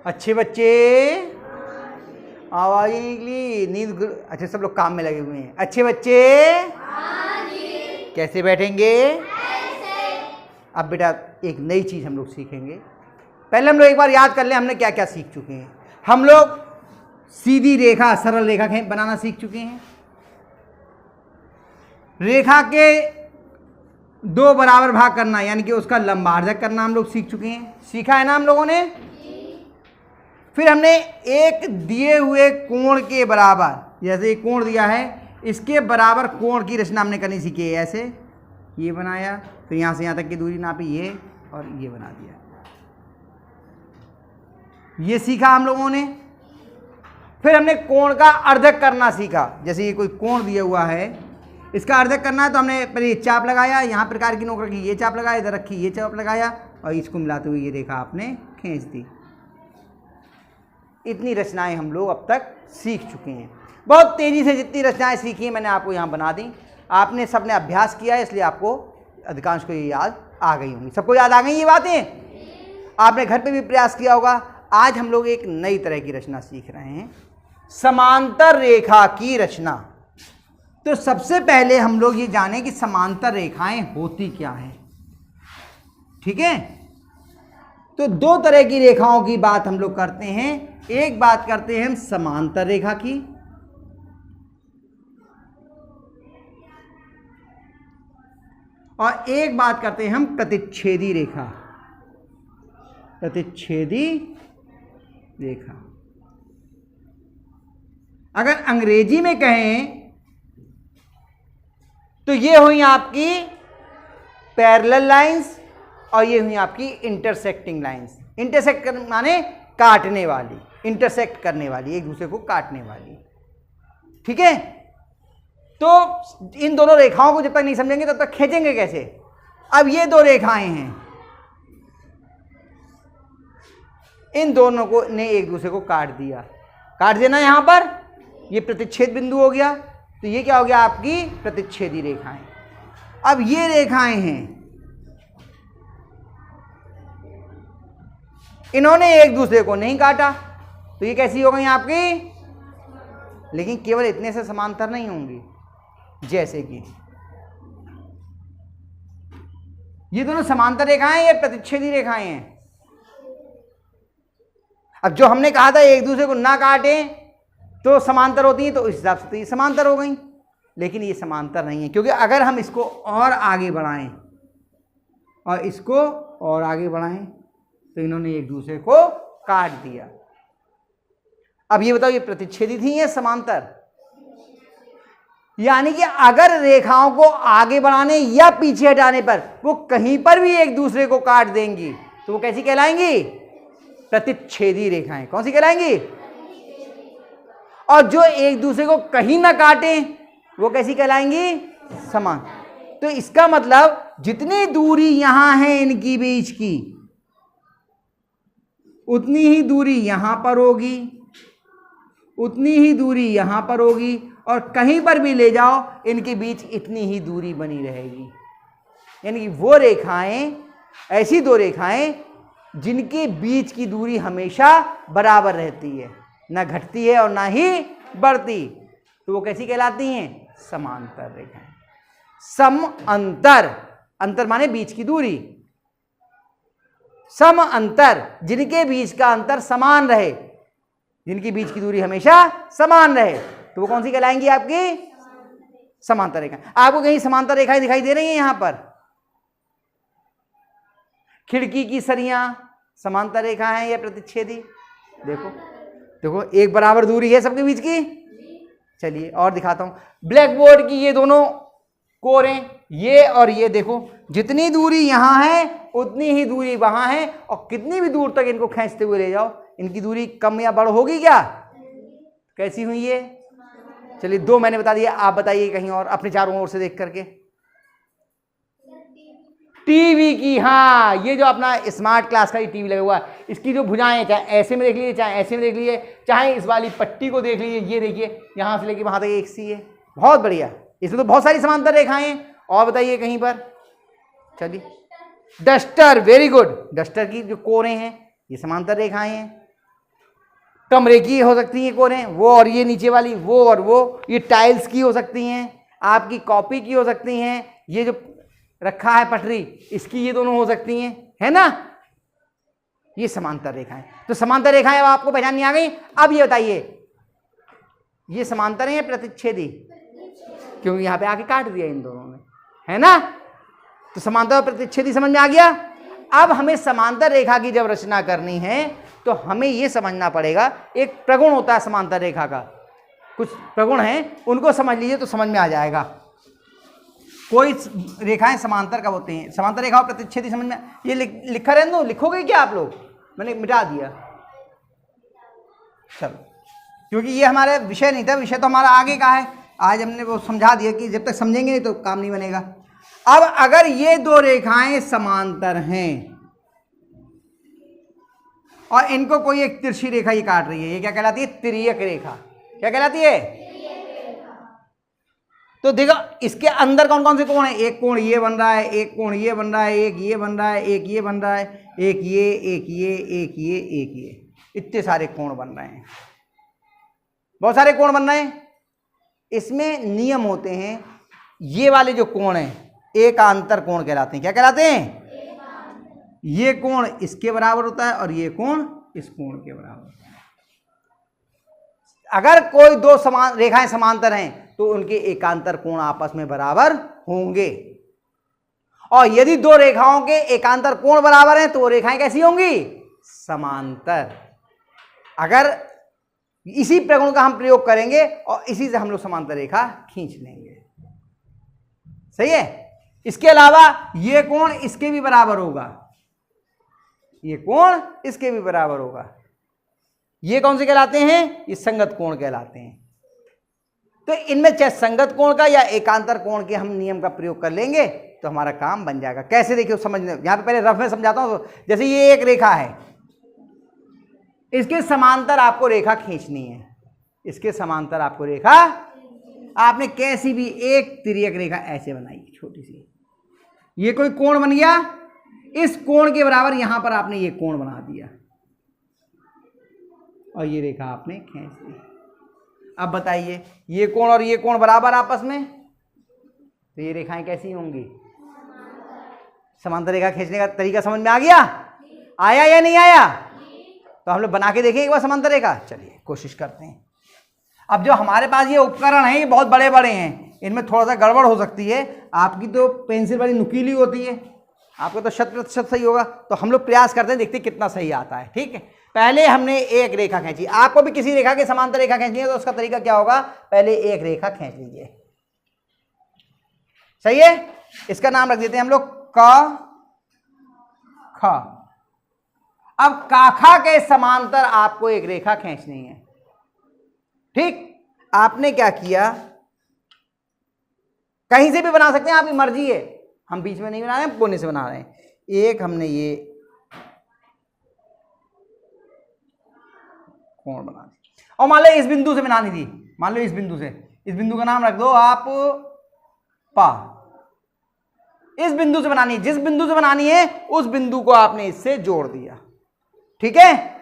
अच्छे बच्चे आवाज नहीं निकली, नींद। अच्छा सब लोग काम में लगे हुए हैं। अच्छे बच्चे कैसे बैठेंगे? अब बेटा एक नई चीज हम लोग सीखेंगे। पहले हम लोग एक बार याद कर लें हमने क्या क्या सीख चुके हैं। हम लोग सीधी रेखा, सरल रेखा बनाना सीख चुके हैं। रेखा के दो बराबर भाग करना यानी कि उसका लंबार्धक करना हम लोग सीख चुके हैं। सीखा है ना हम लोगों ने? फिर हमने एक दिए हुए कोण के बराबर, जैसे एक कोण दिया है, इसके बराबर कोण की रचना हमने करनी सीखी है। ऐसे ये बनाया, तो यहां से यहां तक की दूरी नापी, ये और ये बना दिया। ये सीखा हम लोगों ने। फिर हमने कोण का अर्धक करना सीखा। जैसे ये कोई कोण दिया हुआ है, इसका अर्धक करना है तो हमने पहले ये चाप लगाया, यहाँ प्रकार की नोक रखी, ये चाप लगाया, इधर रखी, ये चाप लगाया, और इसको मिलाते हुए ये रेखा आपने खींच दी। इतनी रचनाएं हम लोग अब तक सीख चुके हैं। बहुत तेजी से जितनी रचनाएं सीखी हैं मैंने आपको यहाँ बना दी। आपने सबने अभ्यास किया है, इसलिए आपको अधिकांश को ये याद आ गई होंगी। सबको याद आ गई ये बातें? आपने घर पे भी प्रयास किया होगा। आज हम लोग एक नई तरह की रचना सीख रहे हैं, समांतर रेखा की रचना। तो सबसे पहले हम लोग ये जानें कि समांतर रेखाएं होती क्या हैं। ठीक है? तो दो तरह की रेखाओं की बात हम लोग करते हैं। एक बात करते हैं हम समांतर रेखा की, और एक बात करते हैं हम प्रतिच्छेदी रेखा। प्रतिच्छेदी रेखा, अगर अंग्रेजी में कहें तो ये हुई आपकी पैरेलल लाइंस और ये हुई आपकी इंटरसेक्टिंग लाइंस। इंटरसेक्ट माने काटने वाली, इंटरसेक्ट करने वाली, एक दूसरे को काटने वाली। ठीक है? तो इन दोनों रेखाओं को जब तक नहीं समझेंगे तब तक खींचेंगे कैसे? अब ये दो रेखाएं हैं, इन दोनों को ने एक दूसरे को काट दिया। काट देना यहां पर, ये प्रतिच्छेद बिंदु हो गया। तो ये क्या हो गया? आपकी प्रतिच्छेदी रेखाएं। अब ये रेखाएं हैं, इन्होंने एक दूसरे को नहीं काटा, तो ये कैसी हो गई आपकी? लेकिन केवल इतने से समांतर नहीं होंगी। जैसे कि ये दोनों समांतर रेखाएं या प्रतिच्छेदी रेखाएं हैं। अब जो हमने कहा था एक दूसरे को ना काटें तो समांतर होती हैं, तो इस हिसाब से तो ये समांतर हो गई। लेकिन ये समांतर नहीं है, क्योंकि अगर हम इसको और आगे बढ़ाएं और इसको और आगे बढ़ाएं तो इन्होंने एक दूसरे को काट दिया। अब ये बताओ, ये प्रतिच्छेदी थी या समांतर? यानी कि अगर रेखाओं को आगे बढ़ाने या पीछे हटाने पर वो कहीं पर भी एक दूसरे को काट देंगी तो वो कैसी कहलाएंगी? प्रतिच्छेदी रेखाएं। कौन सी कहलाएंगी? और जो एक दूसरे को कहीं ना काटें वो कैसी कहलाएंगी? समान। तो इसका मतलब जितनी दूरी यहां है इनकी बीच की, उतनी ही दूरी यहां पर होगी, उतनी ही दूरी यहां पर होगी, और कहीं पर भी ले जाओ इनके बीच इतनी ही दूरी बनी रहेगी। यानी कि वो रेखाएं, ऐसी दो रेखाएं जिनके बीच की दूरी हमेशा बराबर रहती है, ना घटती है और ना ही बढ़ती, तो वो कैसी कहलाती हैं? समांतर रेखाएं। सम अंतर, अंतर माने बीच की दूरी, सम अंतर, जिनके बीच का अंतर समान रहे, जिनकी बीच की दूरी हमेशा समान रहे, तो वो कौन सी कहलाएंगी? आपकी समांतर रेखाएं। आपको कहीं समांतर रेखाएं दिखाई दे रही हैं? यहां पर खिड़की की सरियां समांतर रेखा है या प्रतिच्छेदी? देखो देखो, एक बराबर दूरी है सबके बीच की। चलिए और दिखाता हूं। ब्लैक बोर्ड की ये दोनों कोरें, ये और ये, देखो जितनी दूरी यहां है उतनी ही दूरी वहां है, और कितनी भी दूर तक इनको खींचते हुए ले जाओ इनकी दूरी कम या बढ़ होगी क्या? कैसी हुई ये? चलिए दो मैंने बता दिया, आप बताइए कहीं और अपने चारों ओर से देख करके। टीवी की, हाँ, ये जो अपना स्मार्ट क्लास का ये टीवी लगा हुआ है, इसकी जो भुजाएं, चाहे ऐसे में देख लीजिए, चाहे ऐसे में देख लीजिए, चाहे इस वाली पट्टी को देख लीजिए, ये देखिए यहां से लेके वहां तक एक सी है। बहुत बढ़िया, इसमें तो बहुत सारी समांतर रेखाएं हैं। और बताइए कहीं पर। चलिए डस्टर, वेरी गुड। डस्टर की जो कोरें हैं ये समांतर रेखाएं हैं। कमरे की हो सकती हैं कोरें, वो और ये नीचे वाली, वो और वो, ये टाइल्स की हो सकती हैं, आपकी कॉपी की हो सकती हैं, ये जो रखा है पटरी इसकी ये दोनों हो सकती हैं, है ना। ये समांतर रेखाएं। तो समांतर रेखाएं अब आपको पहचान नहीं आ गई। अब ये बताइए ये समांतर है या प्रतिच्छेदी, क्योंकि यहां पे आके काट दिया इन दोनों ने, है ना। तो समांतर और प्रतिच्छेदी समझ में आ गया। अब हमें समांतर रेखा की जब रचना करनी है तो हमें यह समझना पड़ेगा, एक प्रगुण होता है समांतर रेखा का, कुछ प्रगुण हैं उनको समझ लीजिए तो समझ में आ जाएगा। कोई रेखाएं समांतर कब होते हैं, समांतर रेखा और प्रतिच्छेदी समझ में, ये लिखा रहने दो, लिखोगे क्या आप लोग, मैंने मिटा दिया चलो, क्योंकि ये हमारा विषय नहीं था, विषय तो हमारा आगे का है। आज हमने वो समझा दिया कि जब तक समझेंगे नहीं तो काम नहीं बनेगा। अब अगर ये दो रेखाएं समांतर हैं और इनको कोई एक तिरछी रेखा ये काट रही है, ये क्या कहलाती है, तिर्यक रेखा। क्या कहलाती है, तो देखो इसके अंदर कौन कौन से कोण है, एक कोण ये बन रहा है, एक कोण ये बन रहा है, एक ये बन रहा है, एक ये बन रहा है, एक ये, एक ये, एक ये, एक ये, इतने सारे कोण बन रहे हैं, बहुत सारे कोण बन रहे हैं। इसमें नियम होते हैं, ये वाले जो कोण हैं एकांतर कोण कहलाते हैं। क्या कहलाते हैं, ये कोण इसके बराबर होता है और ये कोण इस कोण के बराबर होता है। अगर कोई दो समान रेखाएं समांतर हैं तो उनके एकांतर कोण आपस में बराबर होंगे, और यदि दो रेखाओं के एकांतर कोण बराबर हैं तो वो रेखाएं कैसी होंगी, समांतर। अगर इसी प्रगुण का हम प्रयोग करेंगे और इसी से हम लोग समांतर रेखा खींच लेंगे, सही है। इसके अलावा ये कोण इसके भी बराबर होगा, ये कोण इसके भी बराबर होगा। ये कौन से कहलाते हैं, ये संगत कोण कहलाते हैं। तो इनमें चाहे संगत कोण का या एकांतर कोण के हम नियम का प्रयोग कर लेंगे तो हमारा काम बन जाएगा। कैसे देखिए समझने, यहां पे पहले रफ में समझाता हूं। तो जैसे ये एक रेखा है, इसके समांतर आपको रेखा खींचनी है, इसके समांतर आपको रेखा, आपने कैसी भी एक तिर्यक रेखा ऐसे बनाई छोटी सी, ये कोई कोण बन गया, इस कोण के बराबर यहां पर आपने ये कोण बना दिया और ये रेखा आपने खींच दी। अब बताइए ये कोण और ये कोण बराबर आपस में, तो ये रेखाएं कैसी होंगी, समांतर रेखा खींचने का तरीका समझ में आ गया, आया या नहीं आया। तो हम लोग बना के देखें एक बार समांतर रेखा, चलिए कोशिश करते हैं। अब जो हमारे पास ये उपकरण हैं ये बहुत बड़े बड़े हैं, इनमें थोड़ा सा गड़बड़ हो सकती है। आपकी तो पेंसिल बड़ी नुकीली होती है, आपको तो 100% सही होगा। तो हम लोग प्रयास करते हैं, देखते हैं कितना सही आता है। ठीक है, पहले हमने एक रेखा खींची, आपको भी किसी रेखा के समांतर रेखा खींचनी है तो उसका तरीका क्या होगा, पहले एक रेखा खींच लीजिए, सही है। इसका नाम रख देते हैं हम लोग क ख। अब काखा के समांतर आपको एक रेखा खींचनी है। ठीक, आपने क्या किया, कहीं से भी बना सकते हैं, आपकी मर्जी है, हम बीच में नहीं बना रहे हैं, कोने से बना रहे हैं। एक हमने ये कोण बना दी और मान लो इस बिंदु से बनानी थी, मान लो इस बिंदु से, इस बिंदु का नाम रख दो आप पा। इस बिंदु से बनानी है, जिस बिंदु से बनानी है उस बिंदु को आपने इससे जोड़ दिया। ठीक है,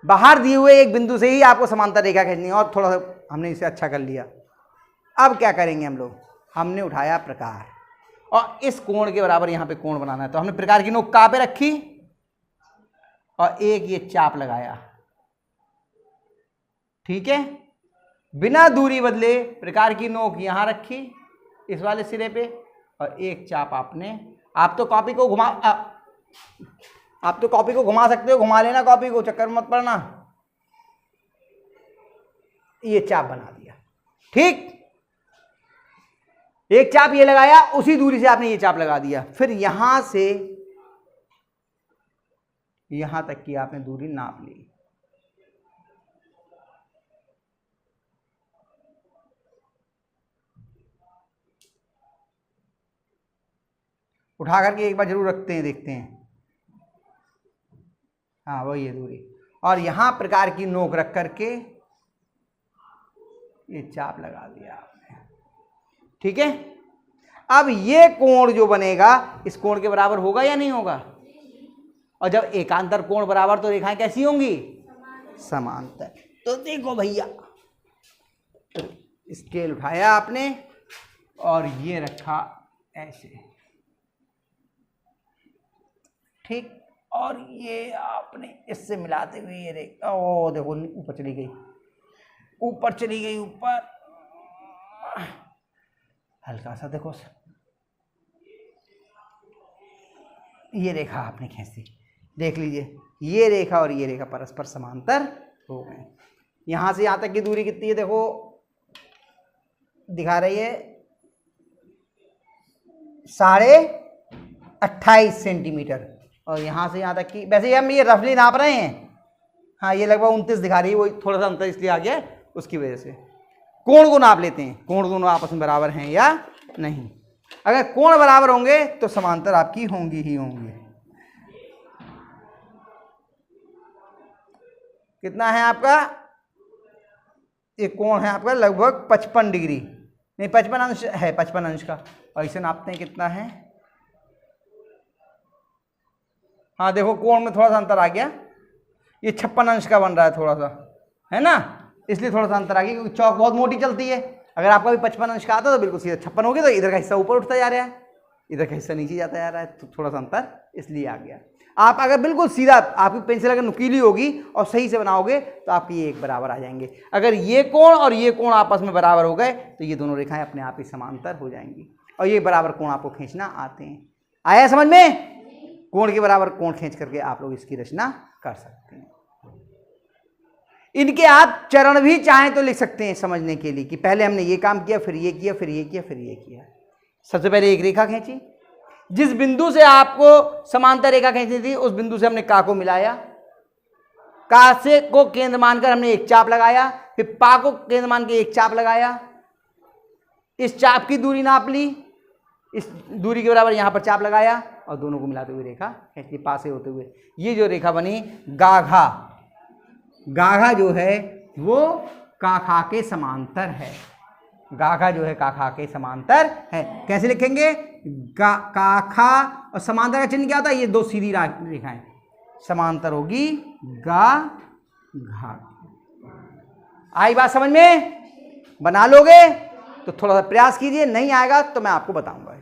बाहर दिए हुए एक बिंदु से ही आपको समांतर रेखा खींचनी है और थोड़ा सा हमने इसे अच्छा कर लिया। अब क्या करेंगे हम लोग, हमने उठाया प्रकार और इस कोण के बराबर यहां पे कोण बनाना है। तो हमने प्रकार की नोक कहां पे रखी और एक ये चाप लगाया। ठीक है, बिना दूरी बदले प्रकार की नोक यहां रखी इस वाले सिरे पे और एक चाप आपने, आप तो कॉपी को घुमा सकते हो, घुमा लेना कॉपी को, चक्कर मत पड़ना। ये चाप बना दिया। ठीक, एक चाप ये लगाया, उसी दूरी से आपने ये चाप लगा दिया। फिर यहां से यहां तक की आपने दूरी नाप ली। उठा करके एक बार जरूर रखते हैं, देखते हैं। हाँ वही है दूरी, और यहां प्रकार की नोक रख करके ये चाप लगा दिया आपने। ठीक है, अब ये कोण जो बनेगा इस कोण के बराबर होगा या नहीं होगा, और जब एकांतर कोण बराबर तो रेखाएं कैसी होंगी, समांतर। तो देखो भैया, स्केल उठाया आपने और ये रखा ऐसे, ठीक, और ये आपने इससे मिलाते हुए ये रेखा, ओ देखो ऊपर चली गई, ऊपर चली गई, ऊपर हल्का सा देखो, ये रेखा आपने खींची, देख लीजिए ये रेखा और ये रेखा परस्पर समांतर हो गए। यहां से यहां तक की दूरी कितनी है, देखो दिखा रही है 28.5 सेंटीमीटर, और यहां से यहां तक की, वैसे हम ये रफली नाप रहे हैं, हाँ ये लगभग 29 दिखा रही है, वो थोड़ा सा अंतर इसलिए आ गया उसकी वजह से। कोण को नाप लेते हैं, कोण दोनों आपस में बराबर हैं या नहीं। अगर कोण बराबर होंगे तो समांतर आपकी होंगी ही होंगी। कितना है आपका, ये कोण है आपका लगभग 55 डिग्री, नहीं 55 अंश है, 55 अंश का, और इसे नापते हैं कितना है, हाँ देखो कोण में थोड़ा सा अंतर आ गया, ये 56 अंश का बन रहा है थोड़ा सा, है ना, इसलिए थोड़ा सा अंतर आ गया क्योंकि चौक बहुत मोटी चलती है। अगर आपका भी 55 अंश का आता तो बिल्कुल सीधा 56 हो गया, तो इधर का हिस्सा ऊपर उठता जा रहा है, इधर का हिस्सा नीचे जाता जा रहा है, तो थोड़ा सा अंतर इसलिए आ गया। आप अगर बिल्कुल सीधा, आपकी पेंसिल अगर नुकीली होगी और सही से बनाओगे तो आपकी ये एक बराबर आ जाएंगे। अगर ये कोण और ये कोण आपस में बराबर हो गए तो ये दोनों रेखाएं अपने आप ही समांतर हो जाएंगी, और ये बराबर कोण आपको खींचना आते हैं। आया समझ में? कोण के बराबर कोण खींच करके आप लोग इसकी रचना कर सकते हैं। इनके आप चरण भी चाहें तो लिख सकते हैं समझने के लिए, कि पहले हमने ये काम किया, फिर ये किया, फिर ये किया, फिर ये किया। सबसे पहले एक रेखा खींची, जिस बिंदु से आपको समांतर रेखा खींचनी थी उस बिंदु से हमने का को मिलाया, का से को केंद्र मानकर हमने एक चाप लगाया, फिर पा को केंद्र मान के एक चाप लगाया, इस चाप की दूरी नाप ली, इस दूरी के बराबर यहां पर चाप लगाया, और दोनों को मिलाते हुए रेखा खींच ली पास से होते हुए। ये जो रेखा बनी गाघा, गाघा जो है वो काखा के समांतर है, गाघा जो है काखा के समांतर है। कैसे लिखेंगे? काखा, और समांतर का चिन्ह क्या होता है? ये दो सीधी रेखाएं समांतर होगी, गा घा। आई बात समझ में? बना लोगे तो थोड़ा सा प्रयास कीजिए, नहीं आएगा तो मैं आपको बताऊंगा।